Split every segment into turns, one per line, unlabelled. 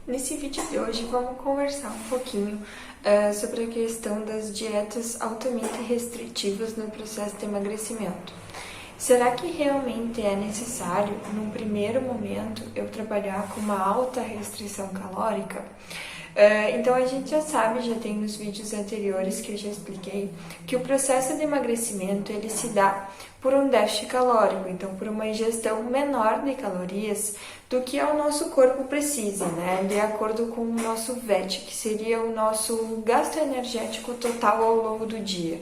Nesse vídeo de hoje vamos conversar um pouquinho sobre a questão das dietas altamente restritivas no processo de emagrecimento. Será que realmente é necessário, num primeiro momento, eu trabalhar com uma alta restrição calórica? Então a gente já sabe, já tem nos vídeos anteriores que eu já expliquei, que o processo de emagrecimento ele se dá por um déficit calórico, então por uma ingestão menor de calorias do que o nosso corpo precisa, né? De acordo com o nosso VET, que seria o nosso gasto energético total ao longo do dia.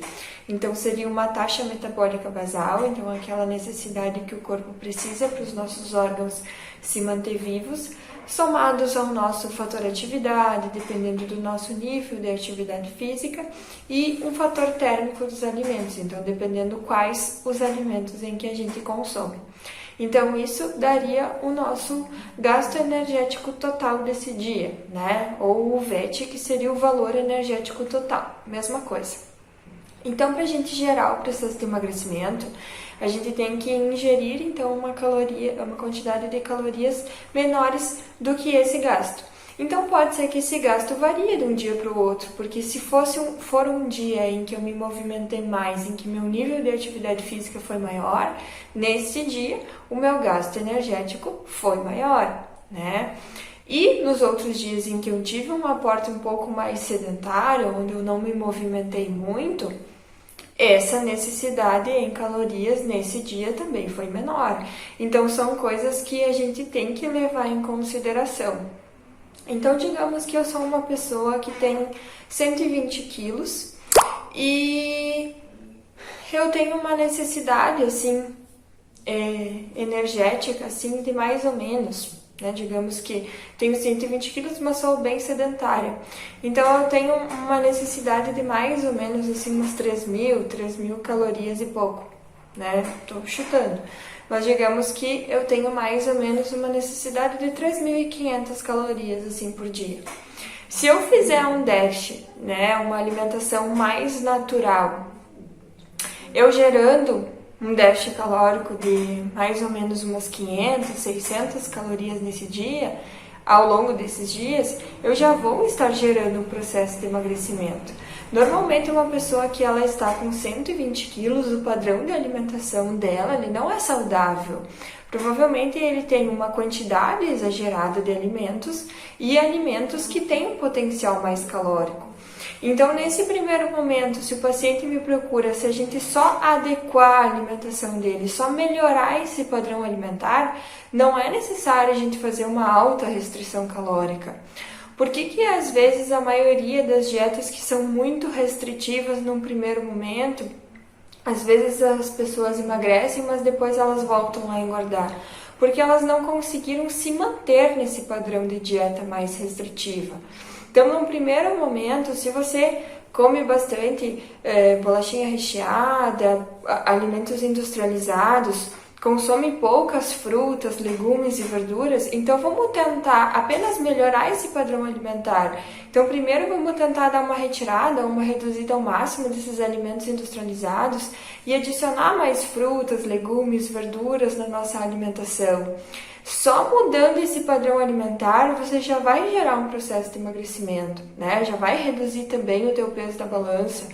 Então seria uma taxa metabólica basal, então aquela necessidade que o corpo precisa para os nossos órgãos se manter vivos, somados ao nosso fator atividade, dependendo do nosso nível de atividade física, e um fator térmico dos alimentos, então dependendo quais os alimentos em que a gente consome. Então isso daria o nosso gasto energético total desse dia, né? Ou o VET, que seria o valor energético total, mesma coisa. Então, para a gente gerar o processo de emagrecimento, a gente tem que ingerir então uma quantidade de calorias menores do que esse gasto. Então pode ser que esse gasto varie de um dia para o outro, porque se for um dia em que eu me movimentei mais, em que meu nível de atividade física foi maior, nesse dia o meu gasto energético foi maior, né? E nos outros dias em que eu tive um aporte um pouco mais sedentário, onde eu não me movimentei muito, essa necessidade em calorias nesse dia também foi menor. Então são coisas que a gente tem que levar em consideração. Então digamos que eu sou uma pessoa que tem 120 quilos e eu tenho uma necessidade assim energética assim de mais ou menos, né? Digamos que tenho 120 quilos, mas sou bem sedentária. Então eu tenho uma necessidade de mais ou menos assim umas 3.000 calorias e pouco, né? Tô chutando. Mas digamos que eu tenho mais ou menos uma necessidade de 3.500 calorias assim por dia. Se eu fizer um déficit, né, uma alimentação mais natural, eu gerando um déficit calórico de mais ou menos umas 500, 600 calorias nesse dia, ao longo desses dias, eu já vou estar gerando um processo de emagrecimento. Normalmente uma pessoa que ela está com 120 quilos, o padrão de alimentação dela ele não é saudável. Provavelmente ele tem uma quantidade exagerada de alimentos e alimentos que têm um potencial mais calórico. Então, nesse primeiro momento, se o paciente me procura, se a gente só adequar a alimentação dele, só melhorar esse padrão alimentar, não é necessário a gente fazer uma alta restrição calórica. Por que às vezes a maioria das dietas que são muito restritivas num primeiro momento, às vezes as pessoas emagrecem, mas depois elas voltam a engordar? Porque elas não conseguiram se manter nesse padrão de dieta mais restritiva. Então, num primeiro momento, se você come bastante bolachinha recheada, alimentos industrializados, consome poucas frutas, legumes e verduras, então vamos tentar apenas melhorar esse padrão alimentar. Então, primeiro vamos tentar dar uma retirada, uma reduzida ao máximo desses alimentos industrializados e adicionar mais frutas, legumes, verduras na nossa alimentação. Só mudando esse padrão alimentar, você já vai gerar um processo de emagrecimento, né? Já vai reduzir também o teu peso da balança,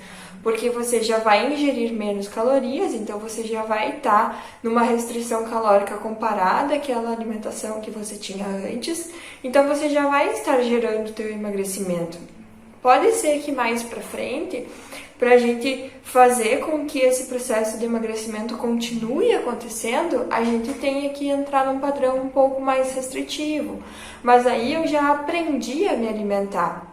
porque você já vai ingerir menos calorias, então você já vai estar numa restrição calórica comparada àquela alimentação que você tinha antes, então você já vai estar gerando o teu emagrecimento. Pode ser que mais para frente, para a gente fazer com que esse processo de emagrecimento continue acontecendo, a gente tenha que entrar num padrão um pouco mais restritivo. Mas aí eu já aprendi a me alimentar.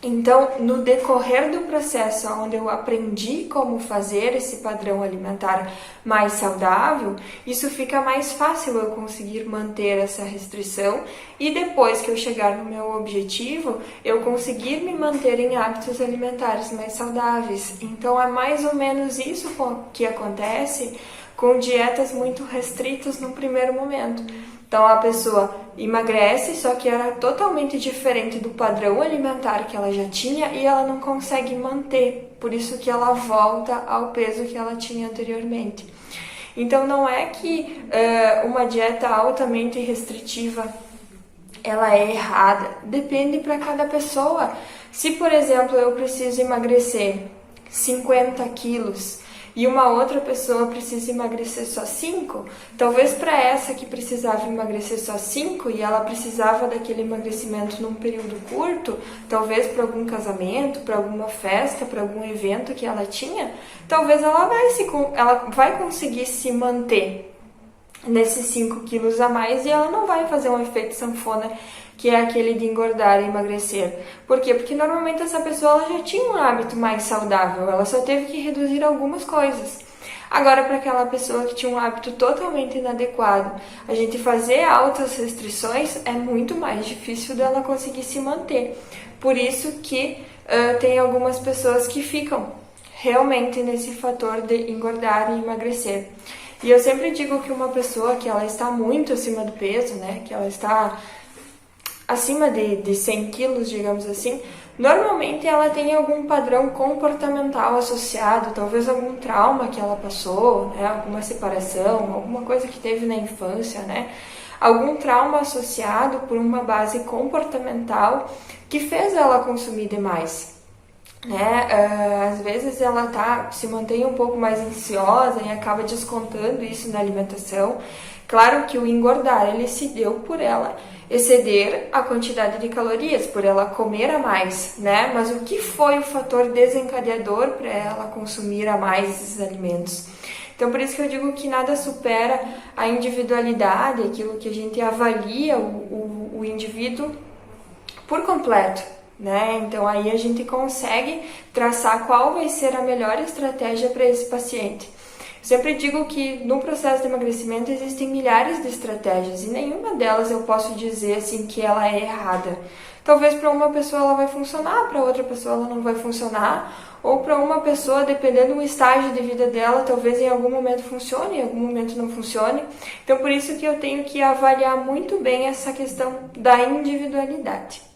Então, no decorrer do processo onde eu aprendi como fazer esse padrão alimentar mais saudável, isso fica mais fácil eu conseguir manter essa restrição e depois que eu chegar no meu objetivo, eu conseguir me manter em hábitos alimentares mais saudáveis. Então, é mais ou menos isso que acontece com dietas muito restritas no primeiro momento. Então a pessoa emagrece, só que era totalmente diferente do padrão alimentar que ela já tinha e ela não consegue manter, por isso que ela volta ao peso que ela tinha anteriormente. Então não é que uma dieta altamente restritiva ela é errada. Depende para cada pessoa. Se, por exemplo, eu preciso emagrecer 50 quilos e uma outra pessoa precisa emagrecer só 5, talvez para essa que precisava emagrecer só 5 e ela precisava daquele emagrecimento num período curto, talvez para algum casamento, para alguma festa, para algum evento que ela tinha, talvez ela vai conseguir se manter nesses 5 quilos a mais e ela não vai fazer um efeito sanfona, que é aquele de engordar e emagrecer. Por quê? Porque normalmente essa pessoa ela já tinha um hábito mais saudável, ela só teve que reduzir algumas coisas. Agora, para aquela pessoa que tinha um hábito totalmente inadequado, a gente fazer altas restrições é muito mais difícil dela conseguir se manter. Por isso que tem algumas pessoas que ficam realmente nesse fator de engordar e emagrecer. E eu sempre digo que uma pessoa que ela está muito acima do peso, né, que ela está acima de 100 quilos, digamos assim, normalmente ela tem algum padrão comportamental associado, talvez algum trauma que ela passou, né, alguma separação, alguma coisa que teve na infância, né, algum trauma associado por uma base comportamental que fez ela consumir demais. Né? Às vezes ela se mantém um pouco mais ansiosa e acaba descontando isso na alimentação. Claro que o engordar ele se deu por ela exceder a quantidade de calorias, por ela comer a mais, né? Mas o que foi o fator desencadeador para ela consumir a mais esses alimentos? Então, por isso que eu digo que nada supera a individualidade, aquilo que a gente avalia o indivíduo por completo. Né? Então aí a gente consegue traçar qual vai ser a melhor estratégia para esse paciente. Eu sempre digo que no processo de emagrecimento existem milhares de estratégias e nenhuma delas eu posso dizer assim que ela é errada. Talvez para uma pessoa ela vai funcionar, para outra pessoa ela não vai funcionar, ou para uma pessoa, dependendo do estágio de vida dela, talvez em algum momento funcione, em algum momento não funcione. Então por isso que eu tenho que avaliar muito bem essa questão da individualidade.